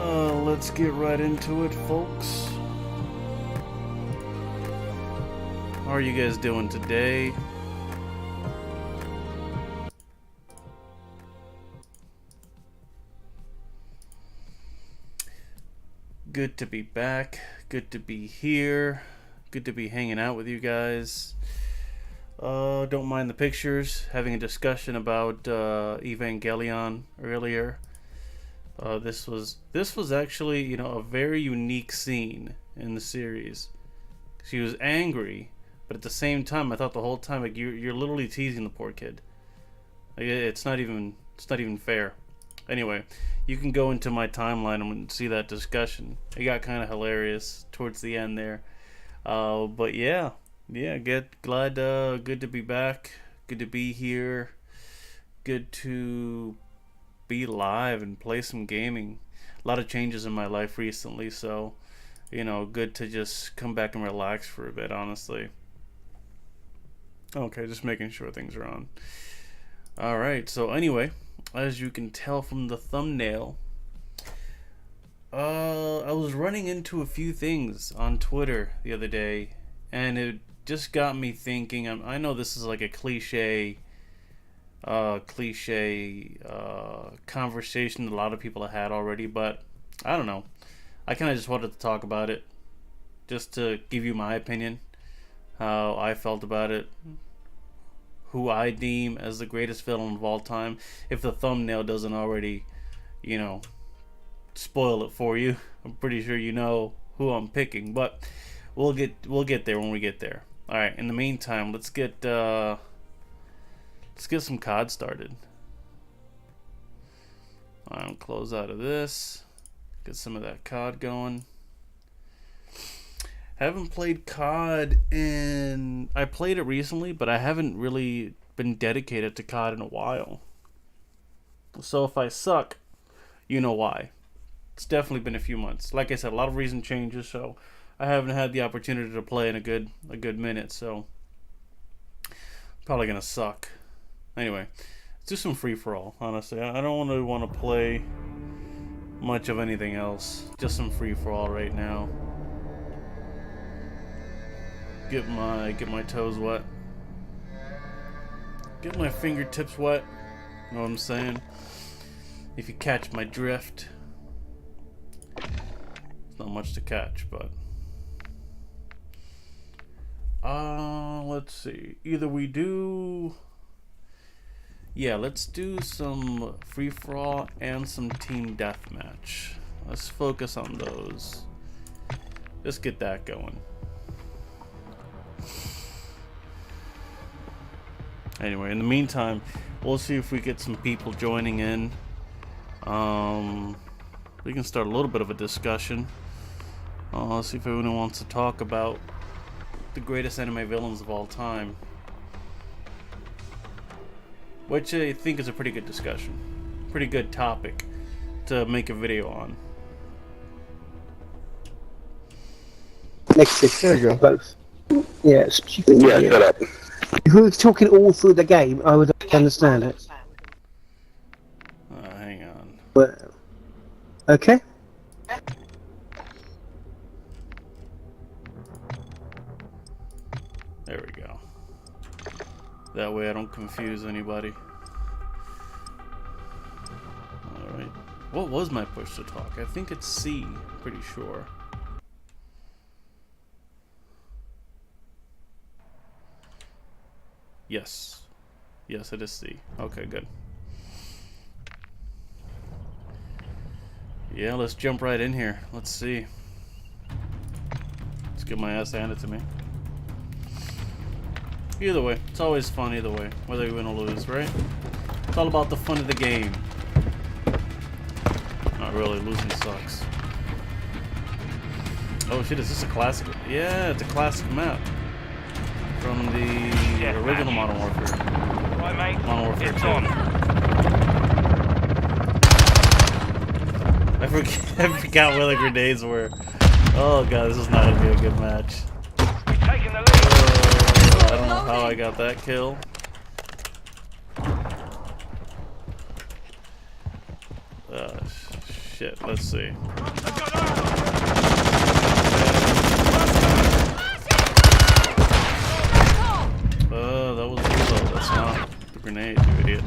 Let's get right into it, folks. How are you guys doing today? Good to be back. Good to be here. Good to be hanging out with you guys. Don't mind the pictures. Having a discussion about Evangelion earlier. This was actually, a very unique scene in the series. She was angry, but at the same time, I thought the whole time, like, you're literally teasing the poor kid. Like, it's not even fair. Anyway, you can go into my timeline and see that discussion. It got kind of hilarious towards the end there. But yeah, good to be back. Good to be here. Good to be live and play some gaming. A lot of changes in my life recently, so good to just come back and relax for a bit, honestly. Okay, just making sure things are on. Alright, so anyway, as you can tell from the thumbnail, I was running into a few things on Twitter the other day, and it just got me thinking. I know this is like a cliche conversation that a lot of people have had already, but I don't know. I kind of just wanted to talk about it, just to give you my opinion, how I felt about it, who I deem as the greatest villain of all time. If the thumbnail doesn't already, spoil it for you, I'm pretty sure you know who I'm picking. But we'll get there when we get there. All right. In the meantime, let's get some COD started. I'll close out of this. Get some of that COD going. Haven't played COD in... I played it recently, but I haven't really been dedicated to COD in a while. So if I suck, you know why. It's definitely been a few months. Like I said, a lot of recent changes, so I haven't had the opportunity to play in a good minute, so probably gonna suck. Anyway, let's do some free-for-all, honestly. I don't really want to play much of anything else. Just some free-for-all right now. Get my toes wet. Get my fingertips wet. Know what I'm saying? If you catch my drift. It's not much to catch, but let's see. Either we do... Yeah, let's do some free-for-all and some team deathmatch. Let's focus on those. Just get that going. Anyway, in the meantime, we'll see if we get some people joining in. We can start a little bit of a discussion. Let's see if anyone wants to talk about the greatest anime villains of all time. Which I think is a pretty good discussion. Pretty good topic to make a video on. Next to there you go. Both. Yeah, stupid. Yeah, shut up. If we were talking all through the game, I would understand it. Hang on. But, okay. There we go. That way I don't confuse anybody. Alright. What was my push to talk? I think it's C. Pretty sure. Yes. Yes, it is C. Okay, good. Yeah, let's jump right in here. Let's see. Let's get my ass handed to me. Either way, it's always fun either way, whether you win or lose, right? It's all about the fun of the game. Not really, losing sucks. Oh shit, is this a classic? Yeah, it's a classic map. From the original Modern Warfare. Right, mate. Modern Warfare It's 2. on. I forgot where the grenades were. Oh god, this is not gonna be a good match. Taking the lead. I don't know how I got that kill. Shit, let's see. That was reload. That's not the grenade, you idiot.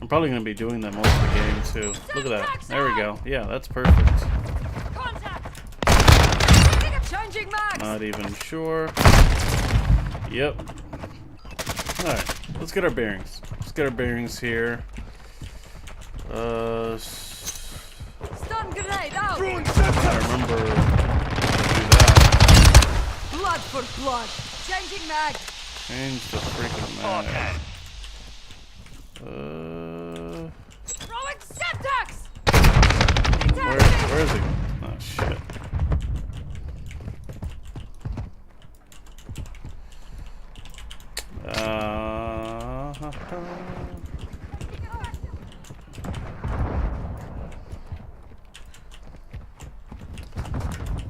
I'm probably going to be doing that most of the game, too. Look at that. There we go. Yeah, that's perfect. Not even sure. Yep. Alright, let's get our bearings. Let's get our bearings here. Stun grenade out! I remember to do that. Blood for blood! Changing mag! Change the freaking mag. Throwing Semtex! Where is he? Oh shit.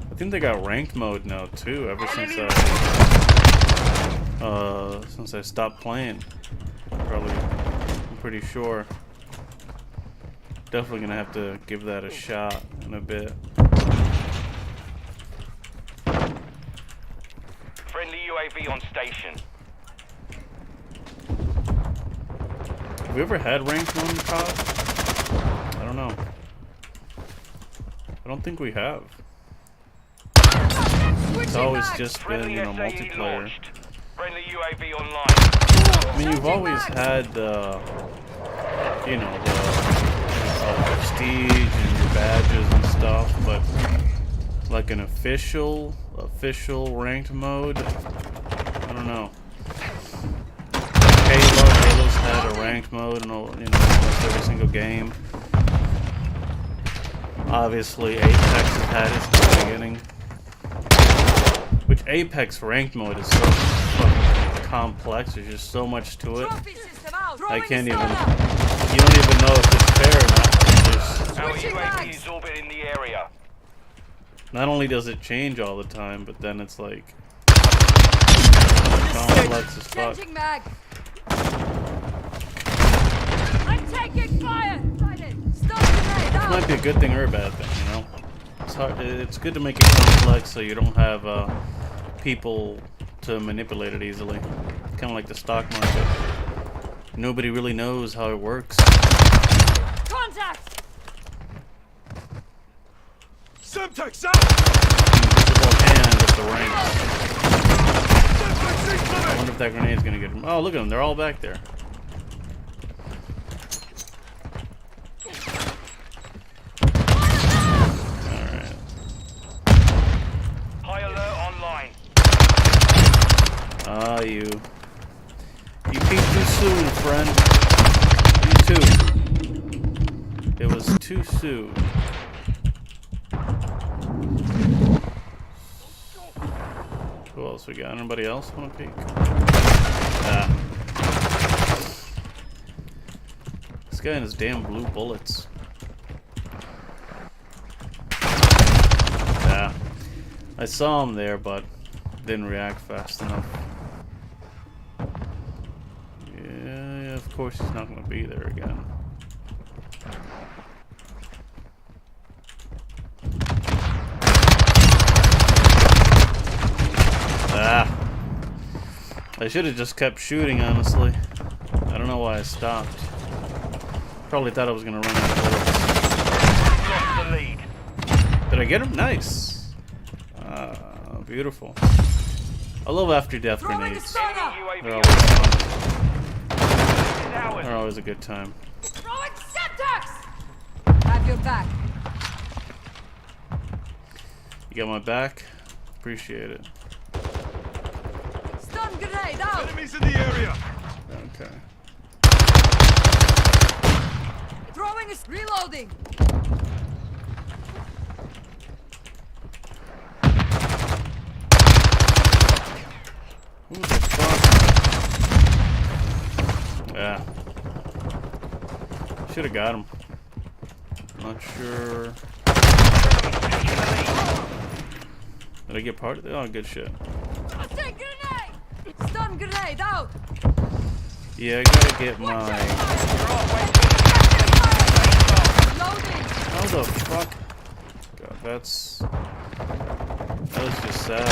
I think they got ranked mode now too, ever since I stopped playing. Probably, I'm pretty sure. Definitely gonna have to give that a shot in a bit. Friendly UAV on station. Have we ever had ranked mode in COD? I don't know. I don't think we have. It's always just been, you know, multiplayer. Friendly UAV online. I mean, you've always had the, you know, the prestige and your badges and stuff, but like an official ranked mode, I don't know. Halo's had a ranked mode in almost every single game. Obviously, Apex has had it since the beginning. Which Apex ranked mode is so fucking complex. There's just so much to it. I can't even. You don't even know if it's fair or not. Our UAV is orbiting the area. Not only does it change all the time, but then it's like complex as fuck. Changing mag! I'm taking fire! Stun grenade out! It might be a good thing or a bad thing, you know. It's hard. It's good to make it complex so you don't have people to manipulate it easily. Kind of like the stock market. Nobody really knows how it works. Contact! Semtex out! Invisible hand with the ranks. I wonder if that grenade's gonna get them. Oh, look at them. They're all back there. Alright. High alert online. Ah, you peeked too soon, friend. You too. It was too soon. Who else we got? Anybody else want to peek? Ah. This guy and his damn blue bullets. Yeah. I saw him there, but didn't react fast enough. Yeah, of course he's not going to be there again. Ah. I should have just kept shooting, honestly. I don't know why I stopped. Probably thought I was going to run out of bullets. Lost the lead. Did I get him? Nice. Beautiful. I love after death grenades. Enemy They're UAV always fun. ours. They're always a good time. Throwing Semtex! Have your back. You got my back? Appreciate it. Stun grenade out! Enemies in the area! Okay. Throwing is reloading! Who the fuck? Yeah. Should have got him. Not sure. Did I get part of it? Oh, good shit. Stun grenade! Stun grenade out! Yeah, I gotta get my. You're halfway the fuck? God, that was just sad. I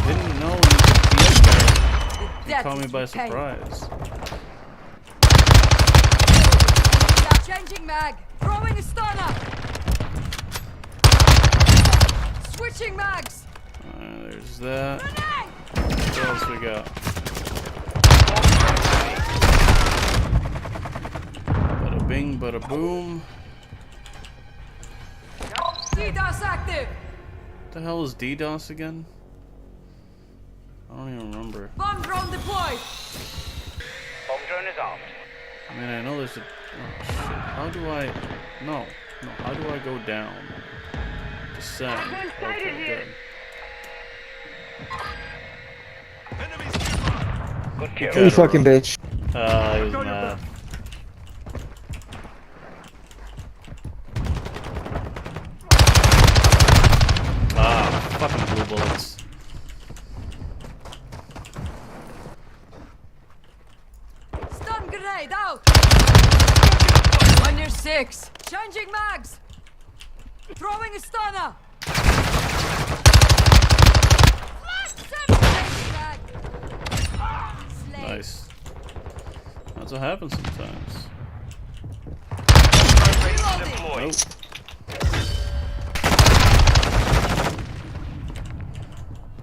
didn't know you could be up there. You caught me by surprise. Changing mag. Throwing a stunner. Switching mags. There's that. What else we got? Bada bing, bada boom. DDoS active. What the hell is DDoS again? I don't even remember. Bomb drone deployed. Bomb drone is armed. I mean, I know there's a... Oh, shit. How do I... No. No, how do I go down? Descend. Okay, good. Enemies nearby. Good kill. Okay. You fucking bitch. He was mad. Ah, fucking blue bullets. Stun grenade out. On your 6. Changing mags. Throwing a stunner. Changing mag. Slay. Nice. That's what happens sometimes. Deploy. Nope.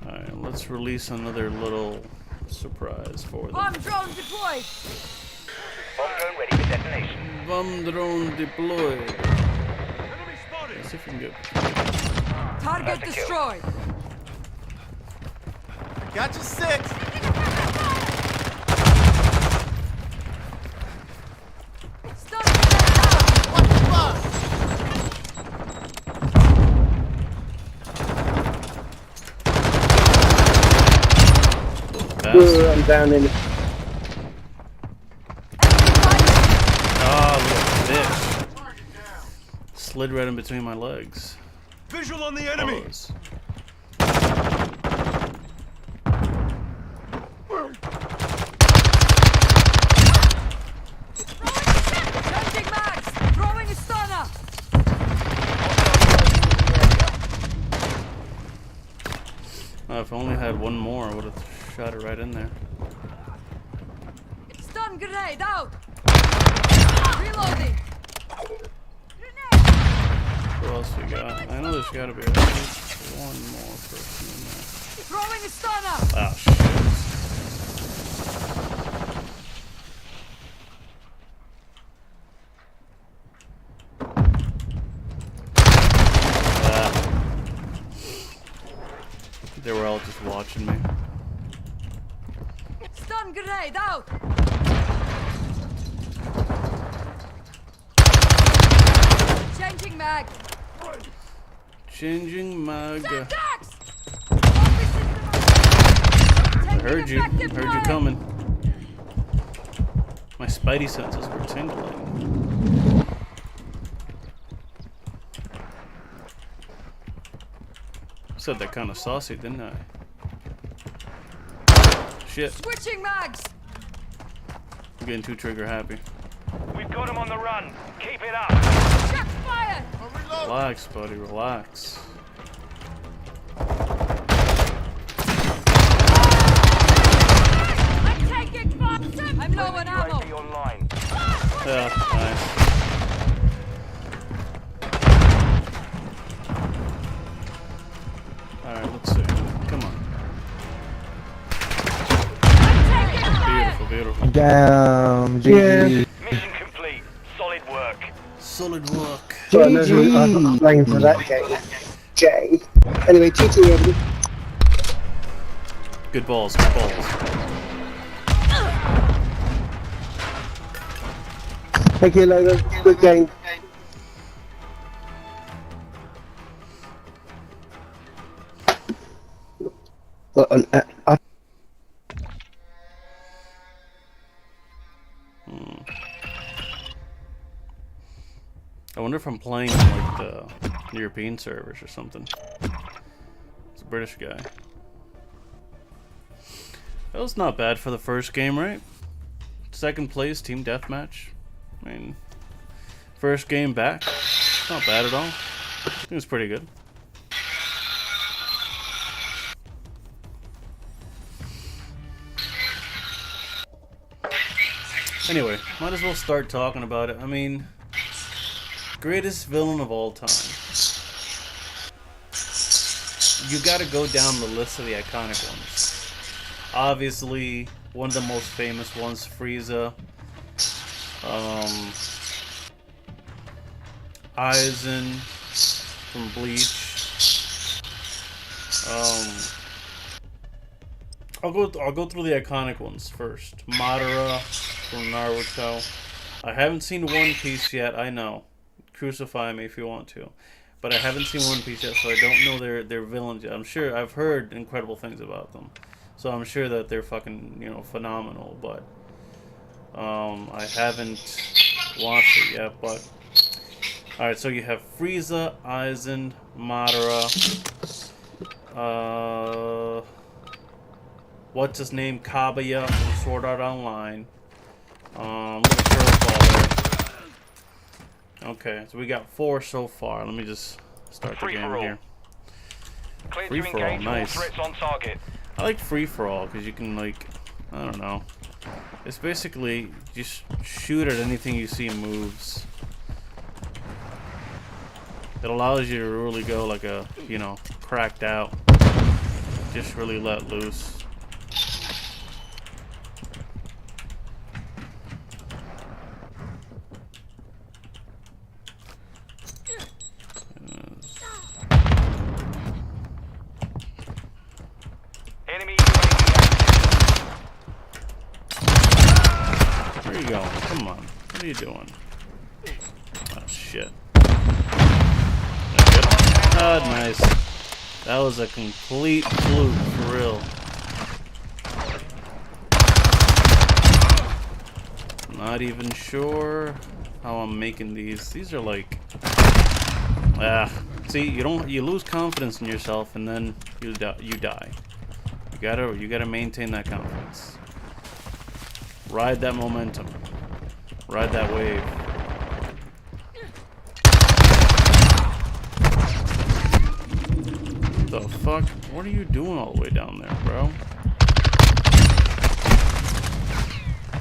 Alright, let's release another little surprise for them. Bomb drone deployed. Bomb drone ready for detonation. Bomb drone deployed. Enemy spotted. Let's see if we can get... Target That's a kill. destroyed. Got you 6. Stun grenade out. Bastard. I'm down in it. Ah, little bitch. Slid right in between my legs. Visual on the enemy. Pause. Changing mags. Throwing a stunner. Oh, if I only had one more, I would have shot it right in there. Stun grenade out. Reloading. What else we got? I know there's gotta be at least one more person in there. Throwing a stunner. Ah, shit. Ah. They were all just watching me. Stun grenade out. Changing mag. Changing mag. Attacks. I heard you. Heard you coming. My spidey senses were tingling. Said that kind of saucy, didn't I? Shit. Switching mags. I'm getting too trigger happy. We've got him on the run. Keep it up. Check fire. Relax, buddy, relax. I'm taking fire. I'm low on ammo. UAV online. Yeah, nice. Alright, let's see. Come on. I'm taking fire. Beautiful, beautiful. Damn, GG. Mission complete. Solid work. Solid work. So I know I'm playing for that game. Jay. Anyway, GG everybody. Good balls, good balls. Thank you, Logan. Good game. Well, I wonder if I'm playing on like the European servers or something. It's a British guy. That was not bad for the first game, right? Second place, team deathmatch. I mean, first game back. It's not bad at all. I think it's pretty good. Anyway, might as well start talking about it. I mean, greatest villain of all time. You gotta go down the list of the iconic ones. Obviously, one of the most famous ones, Frieza. Aizen from Bleach. I'll go through the iconic ones first. Madara from Naruto. I haven't seen One Piece yet. I know. Crucify me if you want to, but I haven't seen One Piece yet, so I don't know their villains yet. I'm sure I've heard incredible things about them, so I'm sure that they're fucking phenomenal. But I haven't watched it yet. But all right, so you have Frieza, Aizen, Madara. What's his name? Kaguya from Sword Art Online. Okay, so we got 4 so far. Let me just start the game here. Free for all, nice. I like free for all because you can, like, I don't know. It's basically just shoot at anything you see moves. It allows you to really go like a, cracked out. Just really let loose. Where are you going? Come on. What are you doing? Oh, shit. Oh, nice. That was a complete fluke, for real. Not even sure how I'm making these. These are like... see, you lose confidence in yourself and then you die. You gotta maintain that confidence. Ride that momentum. Ride that wave. The fuck? What are you doing all the way down there, bro?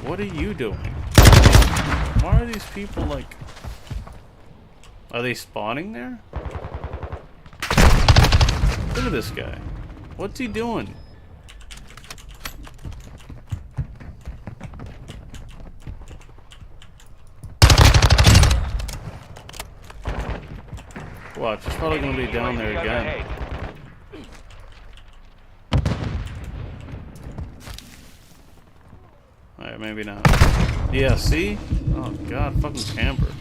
What are you doing? Why are these people like... Are they spawning there? Look at this guy. What's he doing? Watch, it's probably gonna be down there again. Alright, maybe not. Yeah, see? Oh god, fucking camper.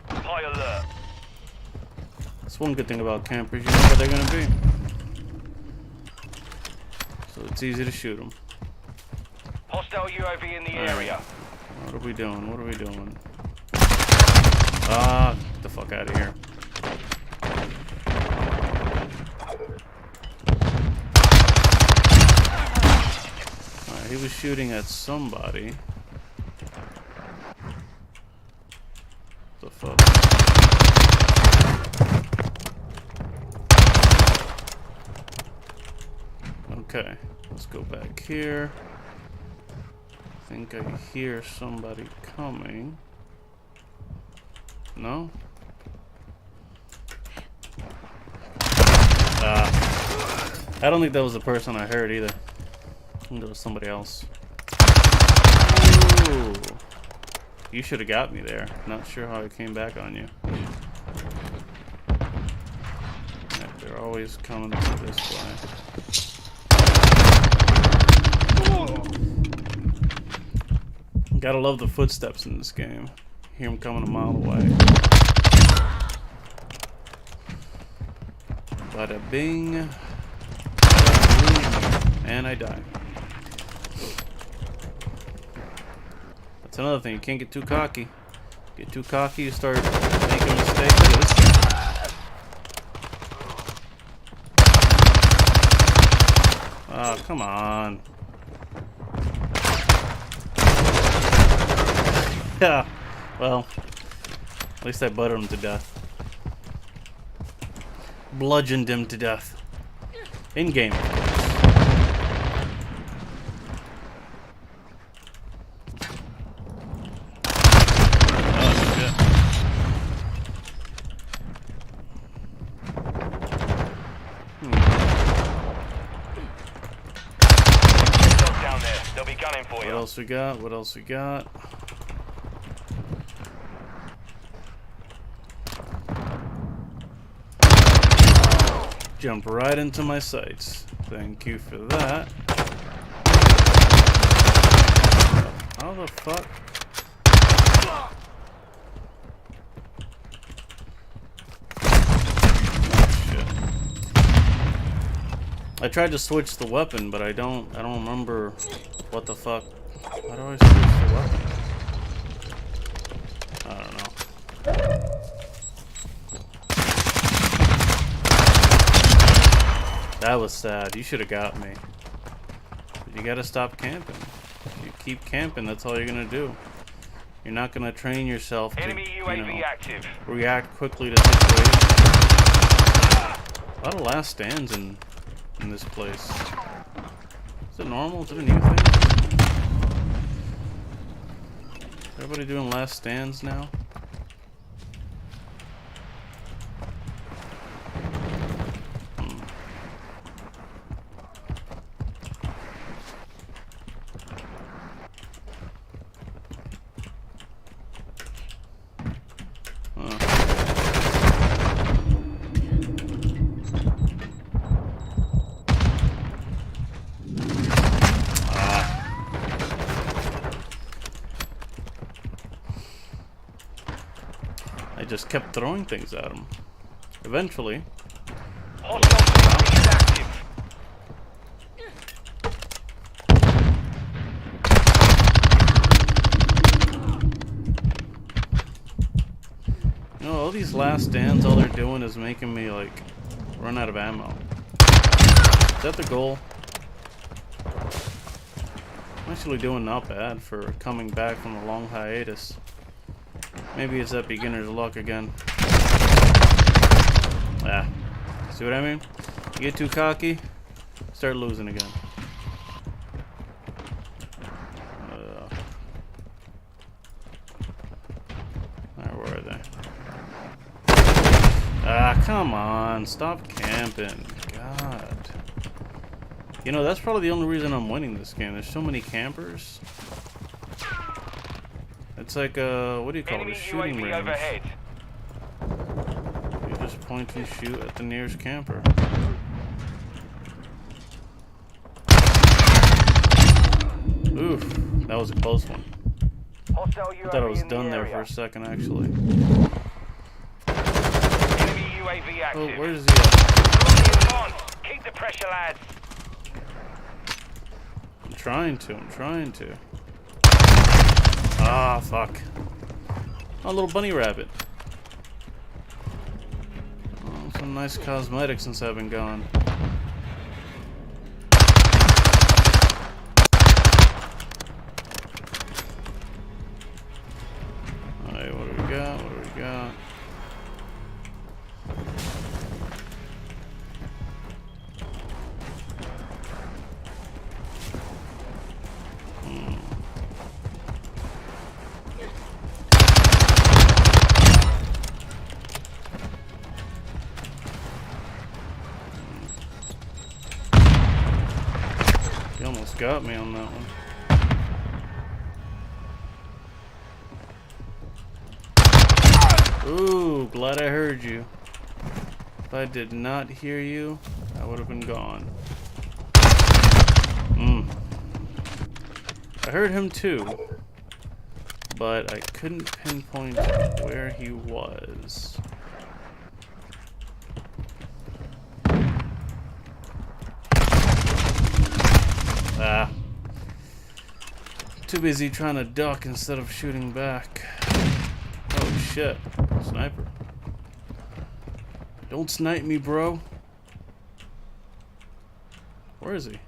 High alert. That's one good thing about campers, you know where they're gonna be. So it's easy to shoot them. Hostile UAV in the area. What are we doing? What are we doing? Ah, get the fuck out of here. Alright, he was shooting at somebody. What the fuck? Okay, let's go back here. I think I hear somebody coming. No? I don't think that was the person I heard either. I think it was somebody else. Ooh. You should have got me there. Not sure how I came back on you. Yeah, they're always coming this way. Gotta love the footsteps in this game. Hear him coming a mile away. Bada bing. Bada bing. And I die. That's another thing. You can't get too cocky. Get too cocky, you start making mistakes. Look at this guy. Come on. Yeah. Well, at least I buttered him to death. Bludgeoned him to death. In game. Down there. They'll be gunning for What you. else we got? What else we got? Jump right into my sights. Thank you for that. How the fuck? Shit. I tried to switch the weapon, but I don't remember what the fuck. How do I switch the weapon? I don't know. That was sad. You should have got me. You gotta stop camping. If you keep camping, that's all you're gonna do. You're not gonna train yourself to, Enemy UAV active. react quickly to situations. A lot of last stands in this place. Is it normal? Is it a new thing? Everybody doing last stands now? I just kept throwing things at him. Eventually, Hostile UAV is active. you know, all these last stands, all they're doing is making me, like, run out of ammo. Is that the goal? I'm actually doing not bad for coming back from a long hiatus. Maybe it's that beginner's luck again. Ah, see what I mean? You get too cocky, start losing again. Where are they? Ah, come on, stop camping. God. You know, that's probably the only reason I'm winning this game. There's so many campers. It's like what do you call it? Enemy A shooting UAV range. overhead. You just point and shoot at the nearest camper. Oof, that was a close one. Hostile I thought I was UAV in done the there for area. a second, actually. Enemy UAV active. Oh, where's the? Strongly advanced. Keep the pressure, lads. I'm trying to. Ah, fuck. Oh, a little bunny rabbit. Oh, some nice cosmetics since I've been gone. Alright, what do we got? What do we got? You almost got me on that one. Ooh, glad I heard you. If I did not hear you, I would have been gone. I heard him too, but I couldn't pinpoint where he was. Ah. Too busy trying to duck instead of shooting back. Oh shit. Sniper. Don't snipe me, bro. Where is he?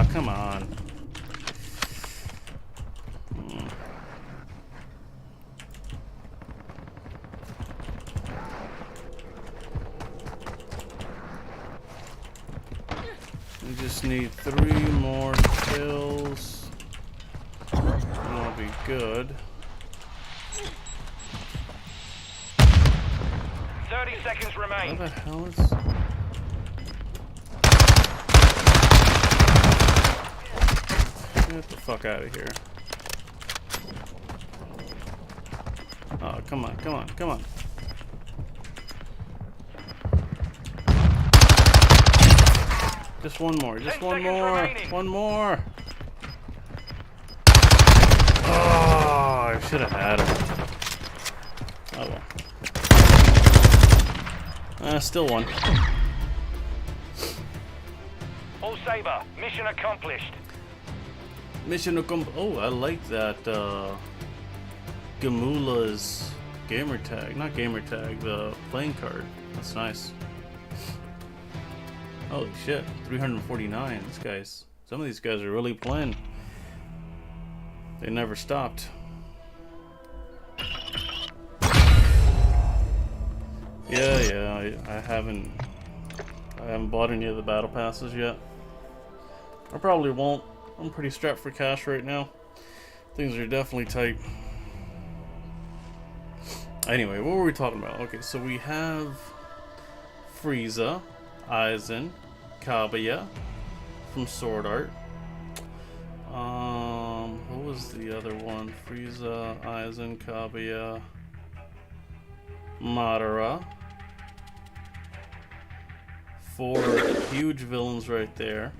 Ah, come on. We just need 3 more kills. And we'll be good. 30 seconds remain. What the hell is... Get the fuck out of here. Oh, come on, come on, come on. Just one more, just 10 one seconds more, remaining. one more. Oh, I should have had him. Oh well. Still one. All Saber, mission accomplished. Mission accomplished. Oh, I like that. Gamula's gamer tag, not gamer tag, the playing card. That's nice. Holy shit, 349. Some of these guys are really playing. They never stopped. Yeah, I haven't bought any of the battle passes yet. I probably won't. I'm pretty strapped for cash right now. Things are definitely tight. Anyway, what were we talking about? Okay, so we have Frieza, Aizen, Kaguya from Sword Art. What was the other one? Frieza, Aizen, Kaguya, Madara. 4 huge villains right there.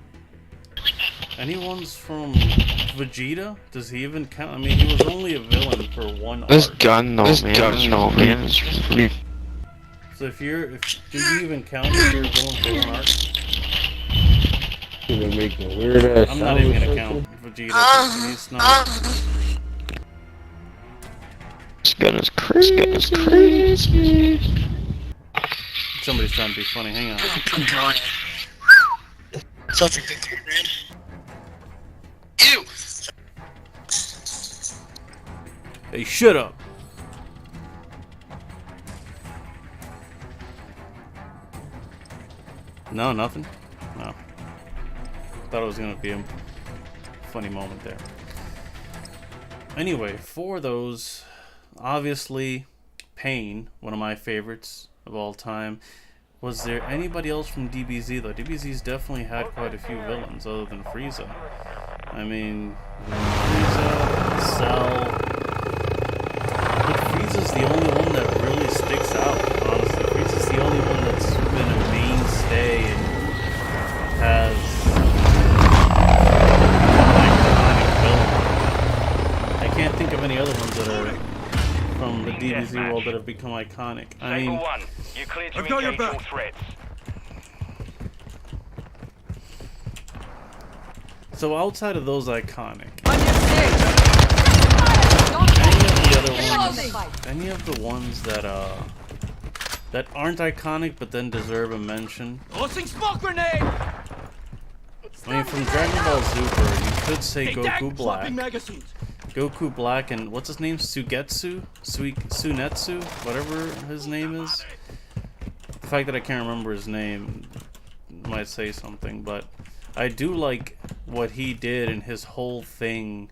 Any ones from Vegeta? Does he even count? I mean, he was only a villain for 1 This arc. gun, no man. So do you even count if you're a villain for 1 arc? You're making weird ass I'm not even gonna count Vegeta. 'Cause he's not. This gun is crazy. Somebody's trying to be funny. Hang on. I'm drawing it. Such a good card, man. Ew! Hey, shut up. No, nothing. No. Thought it was gonna be a funny moment there. Anyway, for those, obviously, Pain, one of my favorites of all time. Was there anybody else from DBZ though? DBZ's definitely had quite a few villains other than Frieza. I mean, Frieza, Cell. But Frieza's the only one that really sticks out, honestly. Frieza's the only one that's been a mainstay and has an iconic villain. I can't think of any other ones that are from the DBZ world that have become iconic. I Saber mean, 1, you cleared to I've got your engage all back. threats. so outside of those iconic, On your stage. any of the other Reloading. ones, any of the ones that aren't iconic but then deserve a mention. Tossing smoke grenade! I mean, from Dragon Ball Super, you could say Hey, Goku Dak, Black. swapping magazines. Goku Black and what's his name? Sunetsu? Whatever his name is. The fact that I can't remember his name might say something, but I do like what he did in his whole thing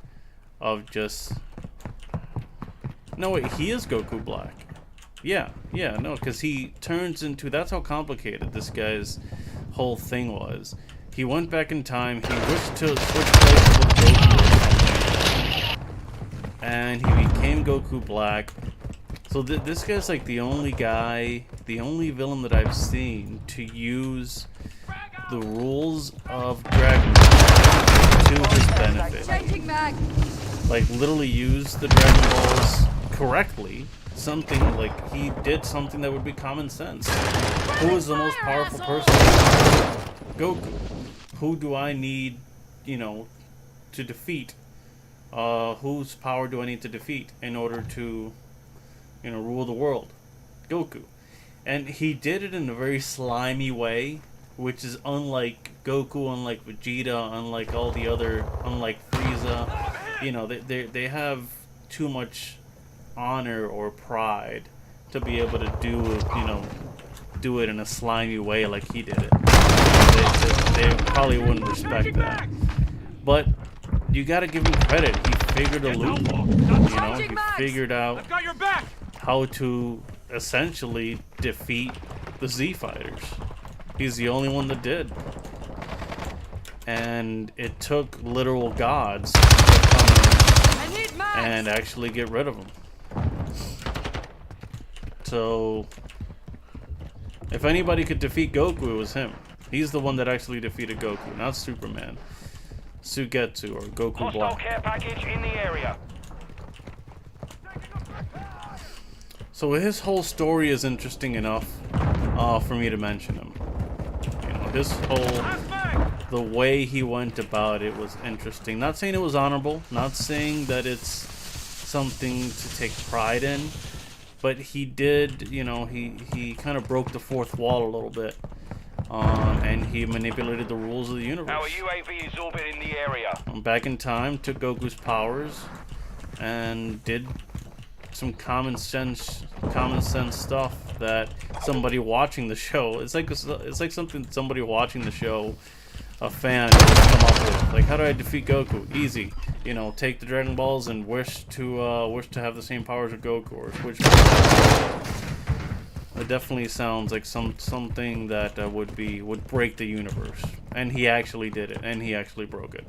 of just... No, wait, he is Goku Black. Yeah, no, because he turns into... That's how complicated this guy's whole thing was. He went back in time, he switched places with Goku, and he became Goku Black. So this guy's like the only villain that I've seen to use the rules of Dragon Ball to his benefit. Changing mag. Like, literally use the Dragon Balls correctly. Something like he did something that would be common sense. Who is the most powerful person? Goku. Who do I need, to defeat? Whose power do I need to defeat in order to, rule the world? Goku. And he did it in a very slimy way, which is unlike Goku, unlike Vegeta, unlike all the other, unlike Frieza. You know, they have too much honor or pride to be able to do it in a slimy way like he did it. They probably wouldn't respect that. But you gotta give him credit. He figured a loophole. You know, he figured out how to essentially defeat the Z fighters. He's the only one that did. And it took literal gods to come in and actually get rid of him. So, if anybody could defeat Goku, it was him. He's the one that actually defeated Goku, not Superman. Sugetsu or Goku Hostile Black. care package in the area. So his whole story is interesting enough for me to mention him. You know, his the way he went about it was interesting. Not saying it was honorable, not saying that it's something to take pride in, but he did, you know, he kind of broke the fourth wall a little bit. And he manipulated the rules of the universe. Our UAV is orbiting the area. Back in time, took Goku's powers and did some common sense stuff that somebody watching the show, it's like something somebody watching the show, a fan would come up with. Like, how do I defeat Goku? Easy. You know, take the Dragon Balls and wish to have the same powers as Goku, or switch. It definitely sounds like something that would break the universe, and he actually did it, and he actually broke it.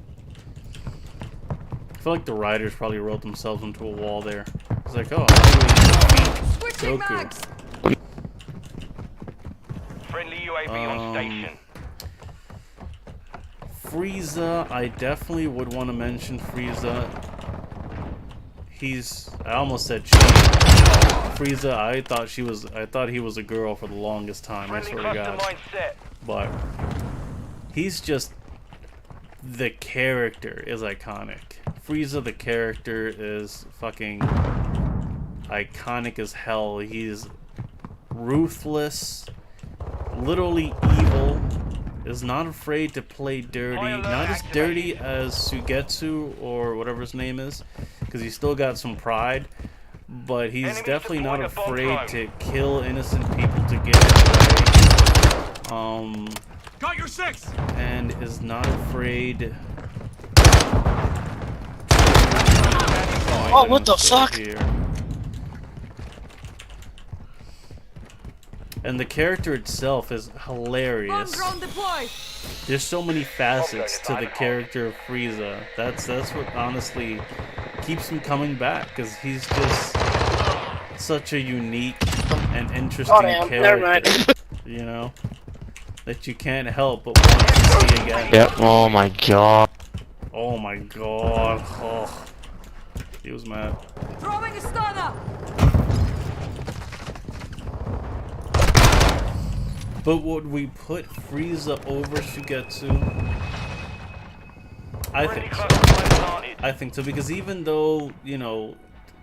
I feel like the writers probably wrote themselves into a wall there. It's like, oh, how do we defeat Goku? Friendly UAV on station. Frieza, I definitely would want to mention Frieza. I almost said she. Frieza, I thought he was a girl for the longest time, I swear to God. But he's just, the character is iconic. Frieza, the character, is fucking iconic as hell. He's ruthless, literally evil, is not afraid to play dirty, not as dirty as Sugetsu or whatever his name is, because he's still got some pride, but he's definitely not afraid to kill innocent people to get it right. Got your six! And is not afraid. Oh, what the fuck? Here. And the character itself is hilarious. There's so many facets to the character of Frieza. That's what honestly keeps him coming back, because he's just such a unique and interesting character. You know, that you can't help but want to see again. Yep. Oh my god. Oh my god. Oh, he was mad. Throwing a stunner. But would we put Frieza over Sugetsu? I think so. I think so, because even though, you know,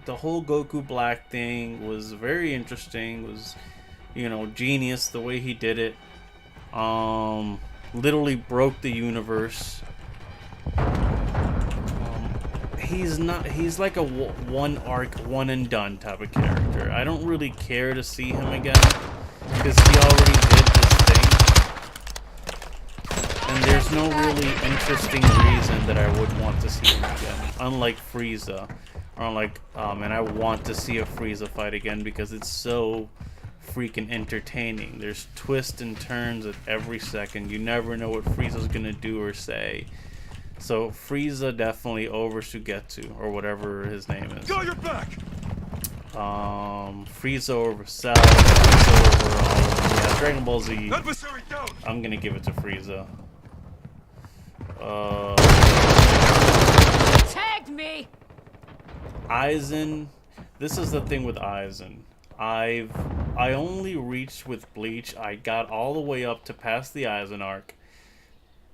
the whole Goku Black thing was very interesting, was, you know, genius the way he did it. Literally broke the universe. He's like a one arc, one and done type of character. I don't really care to see him again, because he already did this thing, and there's no really interesting reason that I would want to see him again. Unlike Frieza, or unlike, and I want to see a Frieza fight again because it's so freaking entertaining. There's twists and turns at every second. You never know what Frieza's gonna do or say. So Frieza definitely over Sugetsu, or whatever his name is. Go your back! Frieza over Cell, Frieza over yeah, Dragon Ball Z. Adversary down! I'm gonna give it to Frieza. Tagged me. Aizen. This is the thing with Aizen. I only reached with Bleach. I got all the way up to past the Aizen arc.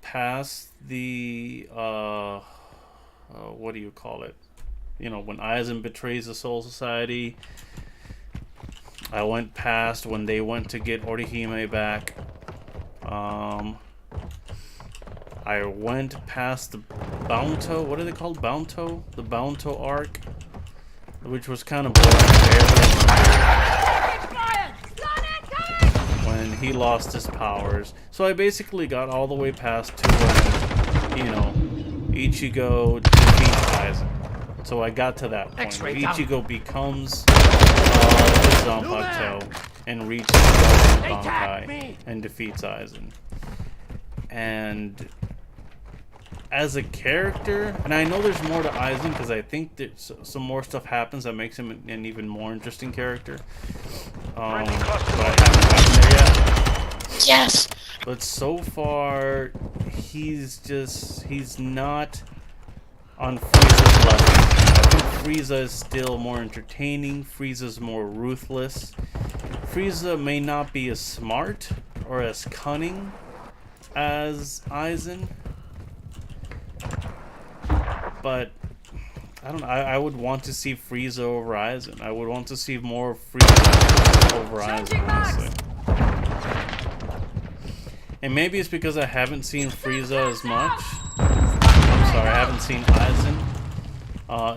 Past the what do you call it? You know, when Aizen betrays the Soul Society. I went past when they went to get Orihime back. I went past the Bounto. What are they called? Bounto? The Bounto arc, which was kind of boring. When he lost his powers. So I basically got all the way past to when, you know, Ichigo defeats Aizen. So I got to that point where Ichigo becomes the Zanpakuto and reaches the Bankai and defeats Aizen. And as a character, and I know there's more to Aizen because I think that some more stuff happens that makes him an even more interesting character. But I haven't gotten there yet. Yes! But so far, he's not on Frieza's level. I think Frieza is still more entertaining. Frieza's more ruthless. Frieza may not be as smart or as cunning as Aizen, but I don't know. I would want to see Frieza over Aizen. I would want to see more of Frieza over Aizen, honestly. And maybe it's because I haven't seen Frieza as much. I'm sorry, I haven't seen Aizen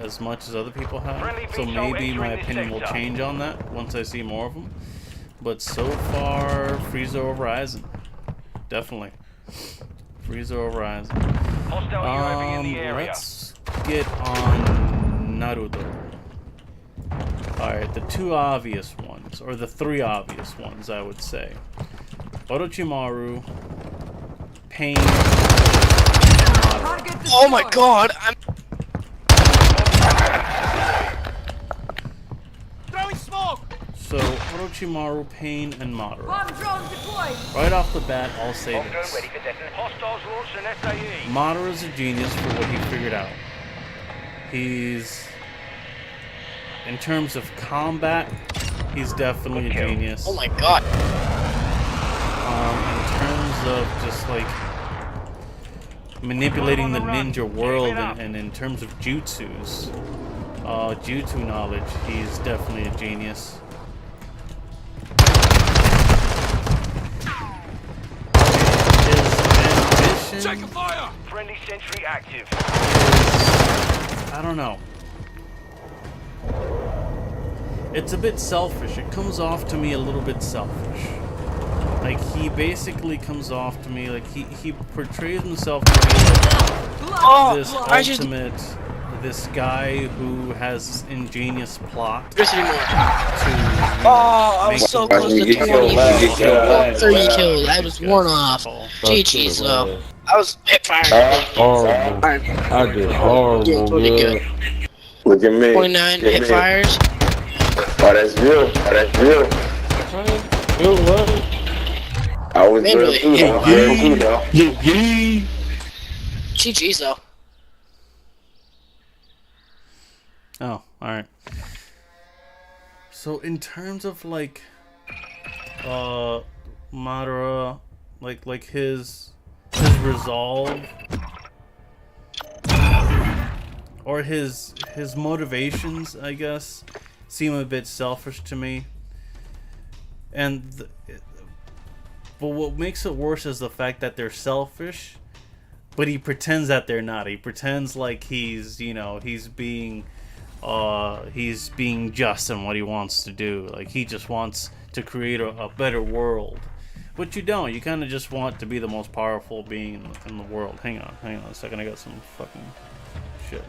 as much as other people have. So maybe my opinion will change on that once I see more of them. But so far, Frieza over Aizen. Definitely. Frieza over Aizen. Let's get on Naruto. Alright, the two obvious ones, or the three obvious ones, I would say. Orochimaru, Pain, Madara. Oh my god, I'm Throwing smoke! So, Orochimaru, Pain, and Madara. Bomb drone deployed. Right off the bat, I'll say this. Hostiles launch an SAE. Madara's a genius for what he figured out. He's... In terms of combat, he's definitely a genius. oh my god. In terms of just like manipulating the ninja world and in terms of jutsus, jutsu knowledge, he's definitely a genius. His Check ambition, fire! Friendly sentry active. I don't know. It's a bit selfish. It comes off to me a little bit selfish. Like, he basically comes off to me like he portrays himself to be like this ultimate, this guy who has ingenious plot to I was so close to 20, 30 kills. I was one off. GG's though. I was hip fire. Horrible. I did horrible, Doing pretty good. Look at me. 29 hip fires. Oh, that's real. Oh, that's real. Good what? I was real too, though. GG's though. Oh, alright. So in terms of like Madara, like his resolve or his motivations, I guess, seem a bit selfish to me. And but what makes it worse is the fact that they're selfish, but he pretends that they're not. He pretends like he's, you know, he's being just in what he wants to do. Like, he just wants to create a better world. But you don't. You kind of just want to be the most powerful being in the world. Hang on a second. I got some fucking shit.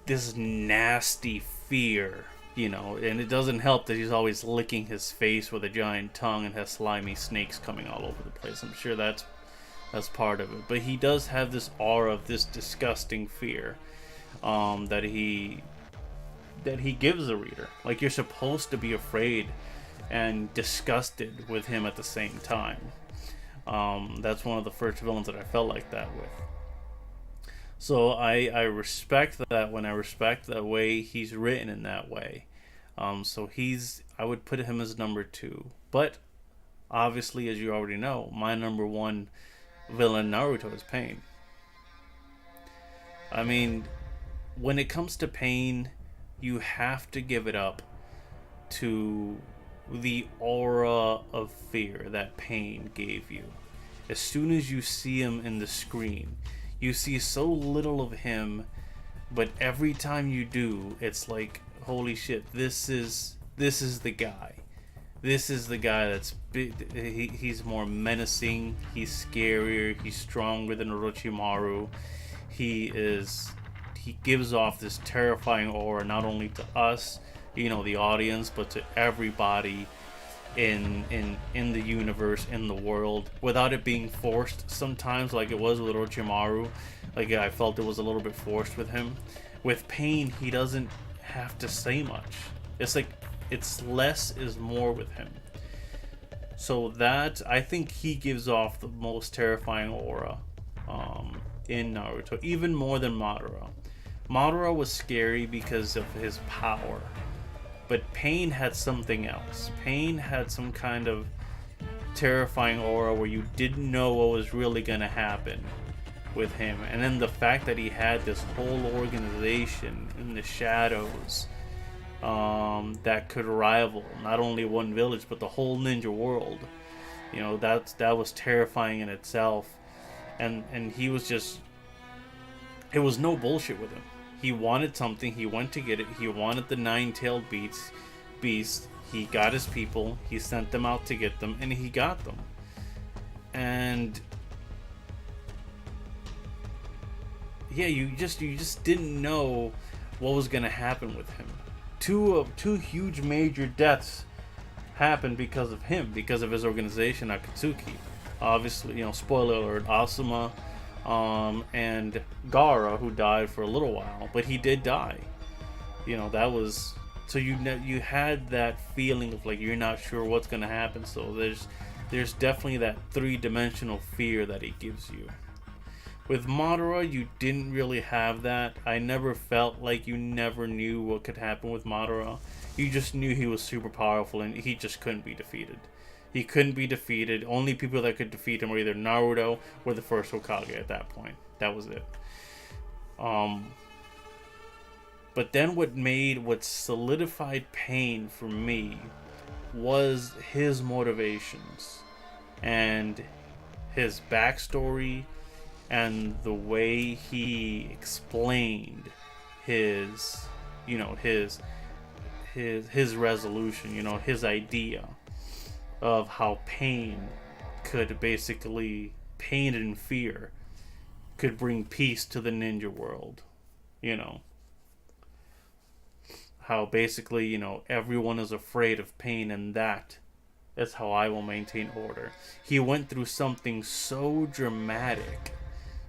this nasty fear, you know, and it doesn't help that he's always licking his face with a giant tongue and has slimy snakes coming all over the place. I'm sure that's part of it, but he does have this aura of this disgusting fear that he gives the reader. Like, you're supposed to be afraid and disgusted with him at the same time. That's one of the first villains that I felt like that with. So I respect that when I respect the way he's written in that way. So I would put him as number 2. But obviously, as you already know, my number 1 villain Naruto is Pain. I mean, when it comes to Pain, you have to give it up to the aura of fear that Pain gave you. As soon as you see him in the screen, you see so little of him, but every time you do, it's like, holy shit, this is the guy. This is the guy that's big. He's more menacing, he's scarier, he's stronger than Orochimaru. He gives off this terrifying aura, not only to us, you know, the audience, but to everybody in the universe, in the world, without it being forced sometimes, like it was with Orochimaru. Like, I felt it was a little bit forced with him. With Pain, he doesn't have to say much. It's like, it's less is more with him. So that, I think he gives off the most terrifying aura in Naruto, even more than Madara. Madara was scary because of his power, but Pain had something else. Pain had some kind of terrifying aura where you didn't know what was really going to happen with him. And then the fact that he had this whole organization in the shadows that could rival not only one village but the whole ninja world, you know, that was terrifying in itself. And he was just, it was no bullshit with him. He wanted something, he went to get it. He wanted the 9-tailed beast. He got his people, he sent them out to get them, and he got them. And yeah, you just didn't know what was gonna happen with him. Two huge major deaths happened because of him, because of his organization, Akatsuki. Obviously, you know, spoiler alert, Asuma and Gaara, who died for a little while, but he did die. You know, that was, so you had that feeling of like, you're not sure what's gonna happen. So there's definitely that 3-dimensional fear that he gives you. With Madara, you didn't really have that. I never felt like you never knew what could happen with Madara. You just knew he was super powerful and he just couldn't be defeated. He couldn't be defeated. Only people that could defeat him were either Naruto or the first Hokage at that point. That was it. But then what solidified Pain for me was his motivations and his backstory and the way he explained his resolution, you know, his idea of how pain and fear could bring peace to the ninja world. You know, how basically, you know, everyone is afraid of pain, and that is how I will maintain order. He went through something so dramatic,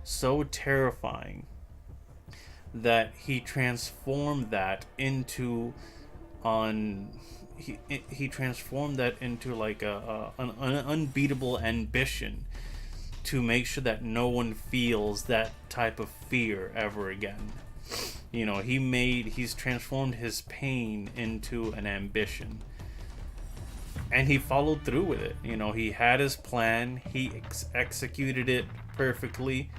so terrifying, that he transformed that into he transformed that into like an unbeatable ambition to make sure that no one feels that type of fear ever again. You know, he's transformed his pain into an ambition, and he followed through with it. You know, he had his plan, he executed it perfectly,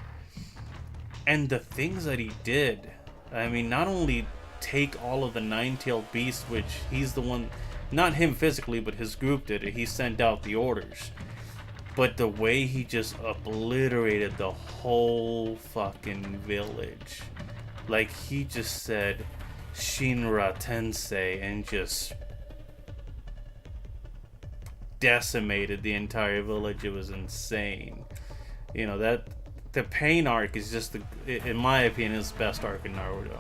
and the things that he did, I mean, not only take all of the 9-tailed beasts, which he's the one, not him physically, but his group did it, he sent out the orders, but the way he just obliterated the whole fucking village. Like, he just said Shinra Tensei and just decimated the entire village. It was insane. You know, that the Pain arc is just in my opinion, is the best arc in Naruto.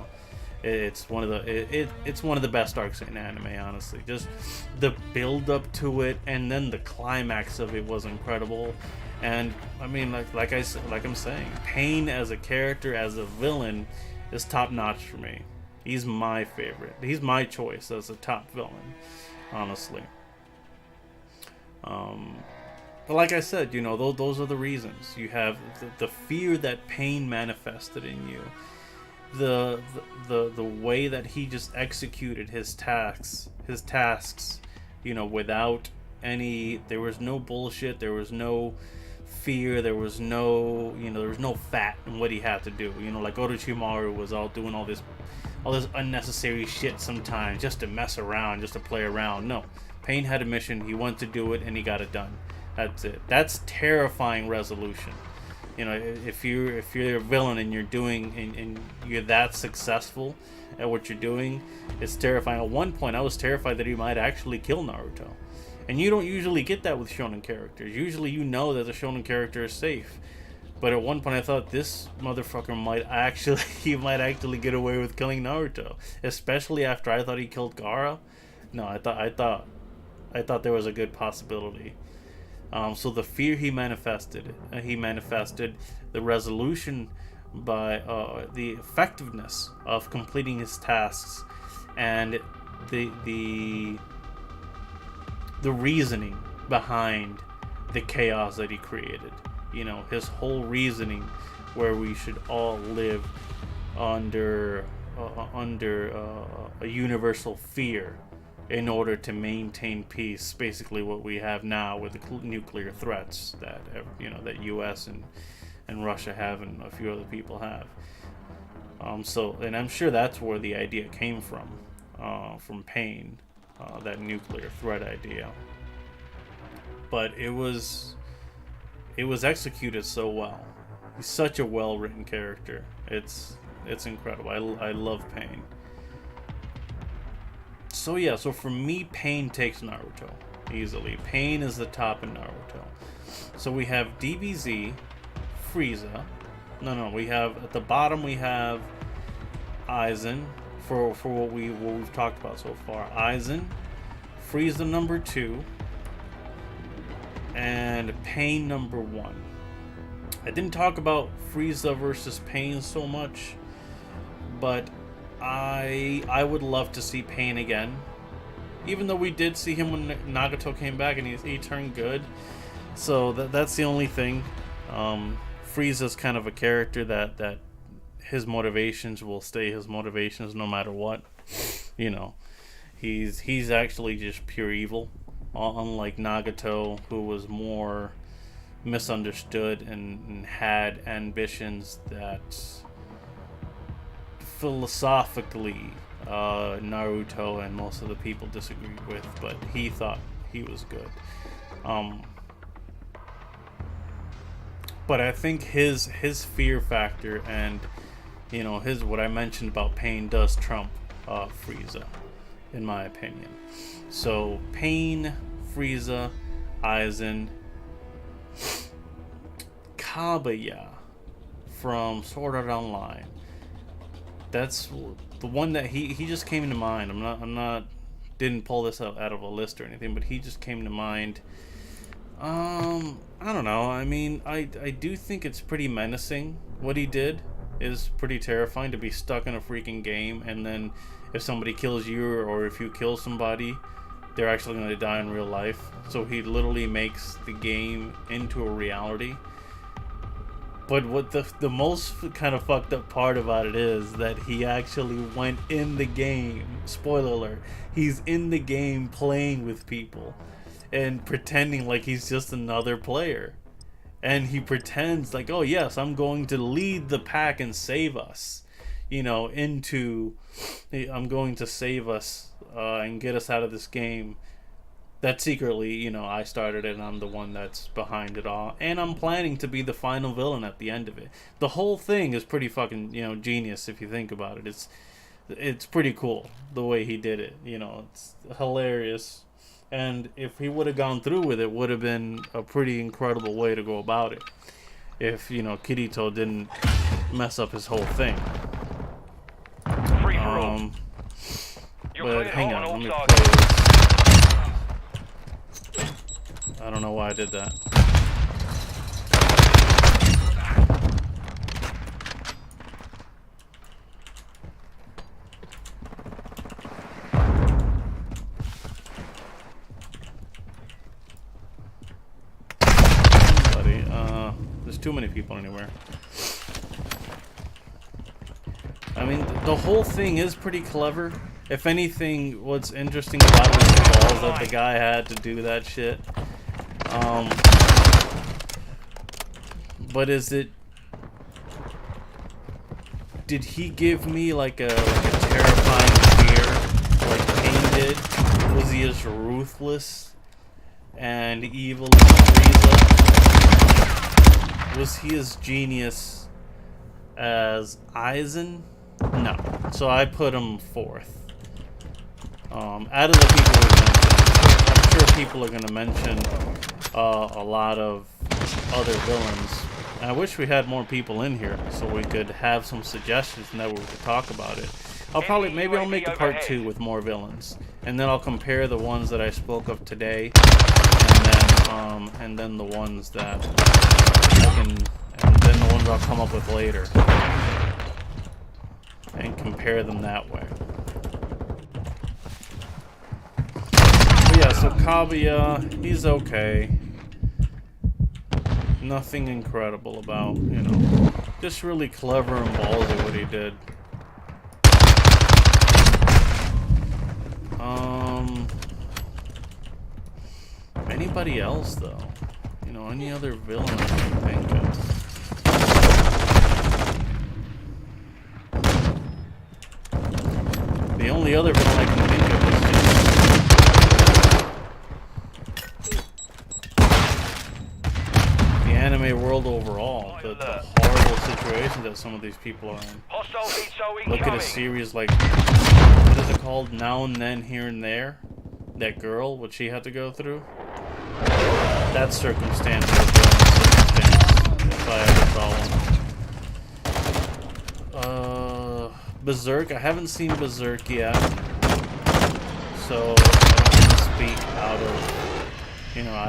It's one of it's one of the best arcs in anime, honestly. Just the build up to it, and then the climax of it was incredible. And I mean, like I'm saying, Pain as a character, as a villain, is top notch for me. He's my favorite. He's my choice as a top villain, honestly. But like I said, you know, those are the reasons. You have the fear that Pain manifested in you, the way that he just executed his tasks, you know, without any. There was no bullshit. There was no fear. There was no, you know, there was no fat in what he had to do. You know, like Orochimaru was all doing all this unnecessary shit sometimes just to mess around, just to play around. No, Pain had a mission. He wanted to do it, and he got it done. That's it. That's terrifying resolution. You know, if you're a villain and you're doing and you're that successful at what you're doing, it's terrifying. At one point, I was terrified that he might actually kill Naruto, and you don't usually get that with shonen characters. Usually, you know that the shonen character is safe. But at one point, I thought this motherfucker might actually get away with killing Naruto, especially after I thought he killed Gaara. No, I thought there was a good possibility. So the fear he manifested the resolution by the effectiveness of completing his tasks, and the reasoning behind the chaos that he created. You know, his whole reasoning where we should all live under a universal fear in order to maintain peace, basically what we have now with the nuclear threats that, you know, that U.S. and Russia have, and a few other people have. So, and I'm sure that's where the idea came from Pain, that nuclear threat idea. But it was executed so well. He's such a well-written character. It's incredible. I love Pain. So yeah, so for me, Pain takes Naruto easily. Pain is the top in Naruto. So we have DBZ, Frieza. No, we have at the bottom we have Aizen for what we've talked about so far. Aizen, Frieza number 2, and Pain number 1. I didn't talk about Frieza versus Pain so much, but I would love to see Pain again, even though we did see him when Nagato came back and he turned good. So that's the only thing. Frieza's kind of a character that his motivations will stay his motivations no matter what. You know, he's actually just pure evil, unlike Nagato, who was more misunderstood and had ambitions that philosophically Naruto and most of the people disagreed with, but he thought he was good. But I think his fear factor and, you know, his what I mentioned about Pain does trump Frieza, in my opinion. So Pain, Frieza, Aizen, Kaguya from Sword Art Online. That's the one that he just came to mind. Didn't pull this out of a list or anything, but he just came to mind. I don't know. I mean, I do think it's pretty menacing. What he did is pretty terrifying, to be stuck in a freaking game, and then if somebody kills you or if you kill somebody, they're actually going to die in real life. So he literally makes the game into a reality. But what the most kind of fucked up part about it is that he actually went in the game. Spoiler alert. He's in the game playing with people and pretending like he's just another player. And he pretends like, oh yes, I'm going to lead the pack and save us. You know, I'm going to save us and get us out of this game. That secretly, you know, I started it and I'm the one that's behind it all. And I'm planning to be the final villain at the end of it. The whole thing is pretty fucking, you know, genius if you think about it. It's pretty cool the way he did it. You know, it's hilarious. And if he would have gone through with it, would have been a pretty incredible way to go about it. If, you know, Kirito didn't mess up his whole thing. Free for You're But cleared hang hot on, on let all me play targets. this. I don't know why I did that. Buddy, there's too many people anywhere. I mean, the whole thing is pretty clever. If anything, what's interesting about it is the balls that the guy had to do that shit. But is it... Did he give me like a terrifying fear, like Cain did? Was he as ruthless and evil as Frieza? Was he as genius as Aizen? No. So I put him fourth. Out of the people we mentioned, I'm sure people are going to mention a lot of other villains. And I wish we had more people in here so we could have some suggestions and that we could talk about it. Maybe I'll make a part 2 with more villains, and then I'll compare the ones that I spoke of today, and then the ones that and then the ones I'll come up with later, and compare them that way. But yeah, so Kaguya, he's okay. Nothing incredible about, you know, just really clever and ballsy what he did. Anybody else though? You know, any other villain I can think of? The only other villain I can think of is just the anime world overall. The horrible situations that some of these people are in. Look at a series like, what is it called? Now and Then, Here and There. That girl, what she had to go through. That circumstance was a villain circumstance, if I ever saw one. Berserk. I haven't seen Berserk yet, so I don't want to speak out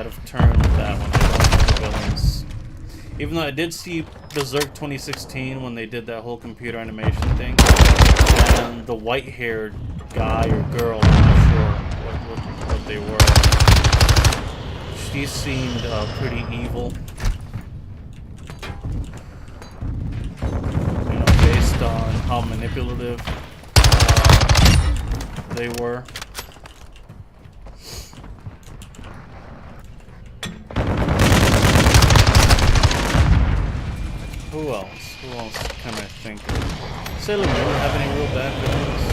of turn with that one. I don't know the villains. Even though I did see Berserk 2016 when they did that whole computer animation thing, and the white-haired guy or girl, I'm not sure what they were. She seemed pretty evil, you know, based on how manipulative they were. Who else? Who else can I think of? Sailor Moon have any real bad villains?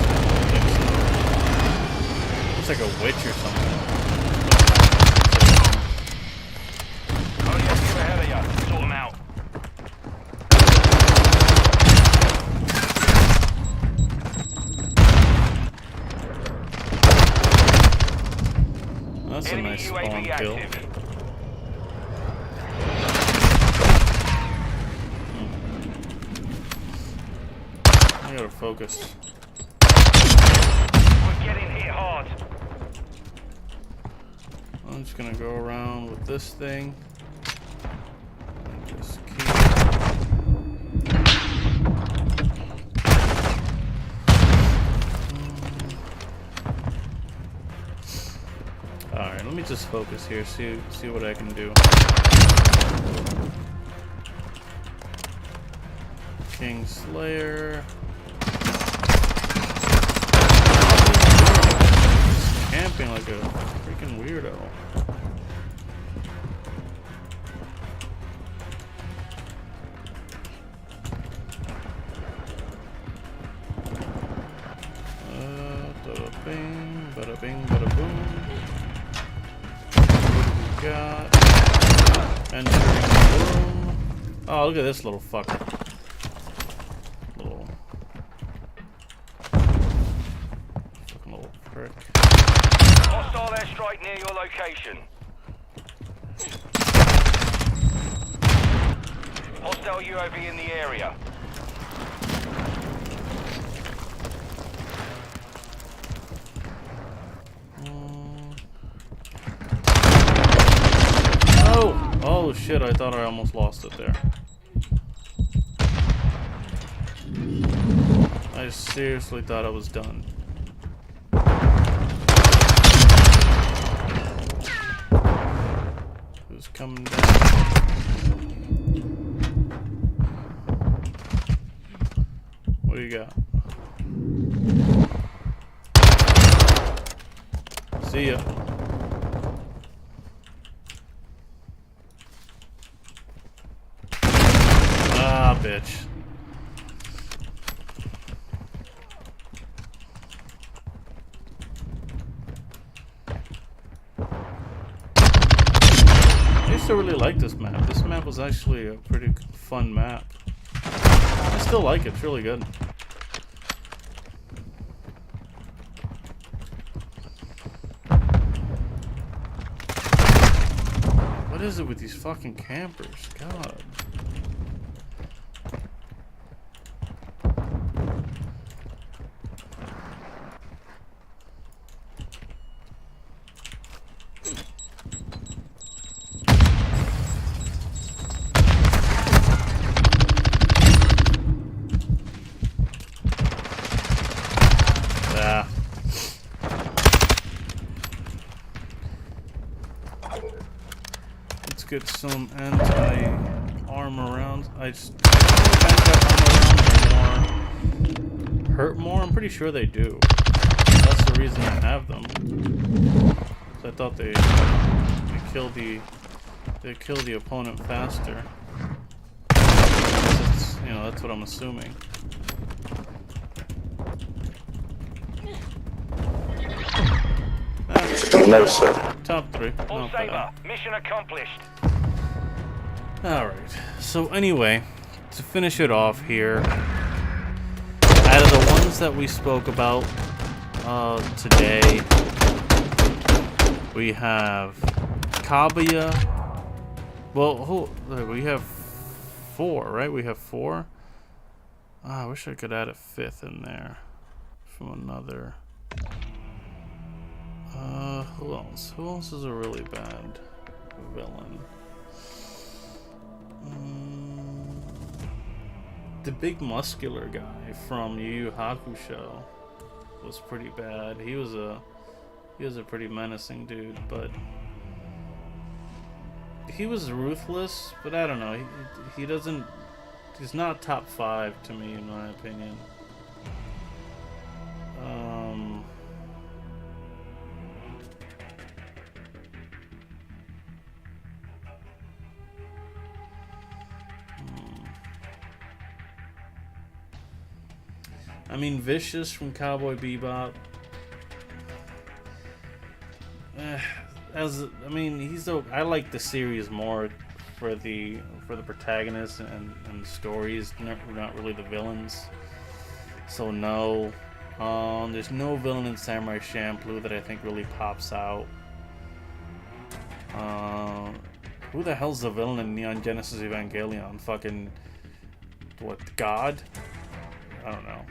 Looks like a witch or something. Oh yeah, you're ahead of you. Sort them out. That's a Enemy nice UAV spawn kill. active. I gotta focus. We're getting hit hard. I'm just gonna go around with this thing. And just keep... Alright, let me just focus here, see what I can do. King Slayer. Just camping like a freaking weirdo. Bada bing, bada bing, bada boom. What do we got? Entering the room. Oh, look at this little fucker. Fucking little prick. Hostile airstrike near your location. Hostile UAV in the area. shit, I thought I almost lost it there. I seriously thought I was done. Who's coming down? What do you got? See ya. Ah, bitch. I used to really like this map. This map was actually a pretty fun map. I still like it. It's really good. What is it with these fucking campers? God. Yeah. Let's get some anti-armor rounds. I don't know if anti-armor rounds hurt more. I'm pretty sure they do. That's the reason I have them. So I thought they kill the opponent faster. You know, that's what I'm assuming. No, sir. Top 3. All Not saber. bad. Mission accomplished. Alright. So anyway, to finish it off here, out of the ones that we spoke about today, we have Kabuya. Well, we have 4, right? We have 4. I wish I could add a 5th in there from another. Who else? Who else is a really bad villain? The big muscular guy from Yu Yu Hakusho was pretty bad. He was a pretty menacing dude, but he was ruthless. But I don't know. He's not top 5 to me, in my opinion. I mean, Vicious from Cowboy Bebop. I like the series more for the protagonists and the stories, not really the villains. So no, there's no villain in Samurai Champloo that I think really pops out. Who the hell's the villain in Neon Genesis Evangelion? Fucking what? God? I don't know.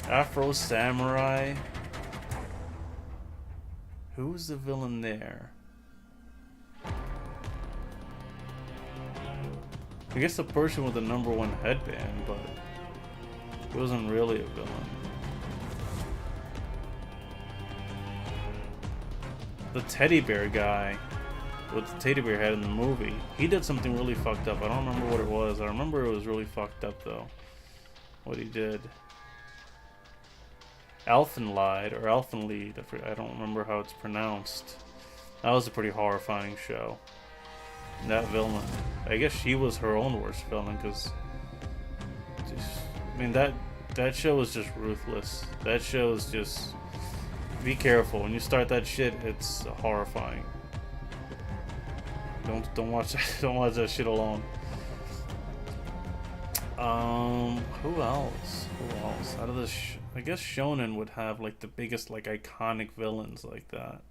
Afro Samurai. Who's the villain there? I guess the person with the #1 headband, but he wasn't really a villain. The teddy bear guy with the teddy bear head in the movie, he did something really fucked up. I don't remember what it was. I remember it was really fucked up though, what he did. Elfenlied or Elfenlied, I don't remember how it's pronounced. That was a pretty horrifying show. That villain, I guess she was her own worst villain, because I mean that show was just ruthless. That show is just, be careful when you start that shit. It's horrifying. Don't watch that. Don't watch that shit alone. Who else? Out of this, I guess Shonen would have like the biggest like iconic villains like that.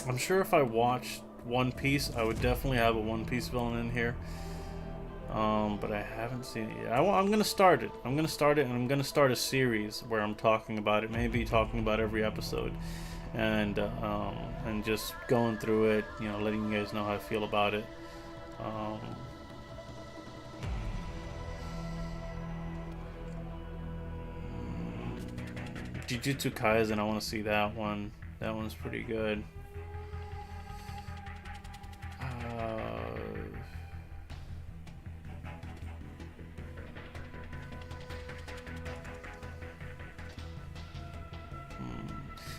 I'm sure if I watched One Piece, I would definitely have a One Piece villain in here. But I haven't seen it yet. I'm gonna start it. I'm gonna start it, and I'm gonna start a series where I'm talking about it. Maybe talking about every episode, and just going through it. You know, letting you guys know how I feel about it. Jujutsu Kaisen, I want to see that one. That one's pretty good.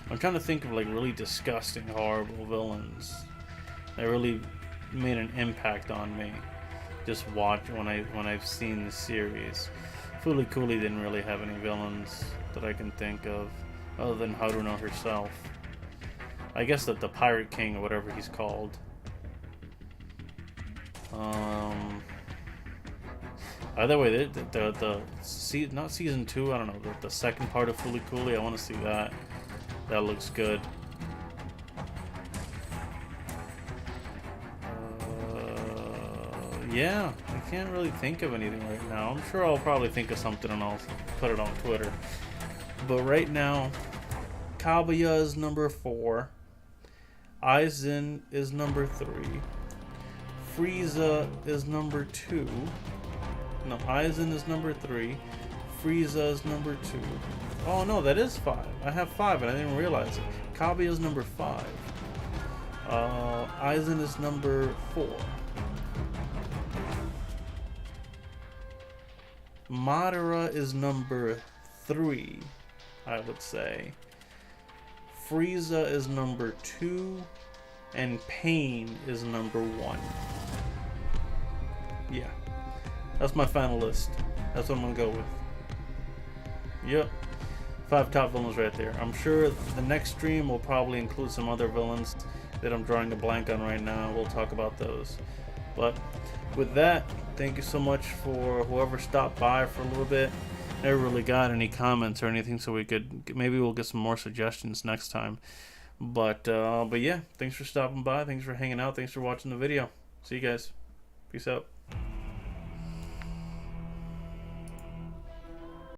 I'm trying to think of like really disgusting, horrible villains that really made an impact on me. Just watch when I've seen the series. Fooly Cooley didn't really have any villains that I can think of, other than Haruno herself. I guess that the Pirate King or whatever he's called. Either way, not season 2. I don't know, the second part of Fooly Cooley. I want to see that. That looks good. Yeah, I can't really think of anything right now. I'm sure I'll probably think of something and I'll put it on Twitter. But right now, Kaguya is number 4. Aizen is number 3. Frieza is number 2. No, Aizen is number 3. Frieza is number 2. Oh no, that is 5. I have 5 and I didn't realize it. Kaguya is number 5. Aizen is number 4. Madara is number 3, I would say. Frieza is number 2. And Pain is number 1. Yeah. That's my final list. That's what I'm gonna go with. Yep. 5 top villains right there. I'm sure the next stream will probably include some other villains that I'm drawing a blank on right now. We'll talk about those. But with that, thank you so much for whoever stopped by for a little bit. Never really got any comments or anything, so maybe we'll get some more suggestions next time. But yeah, thanks for stopping by. Thanks for hanging out. Thanks for watching the video. See you guys. Peace out.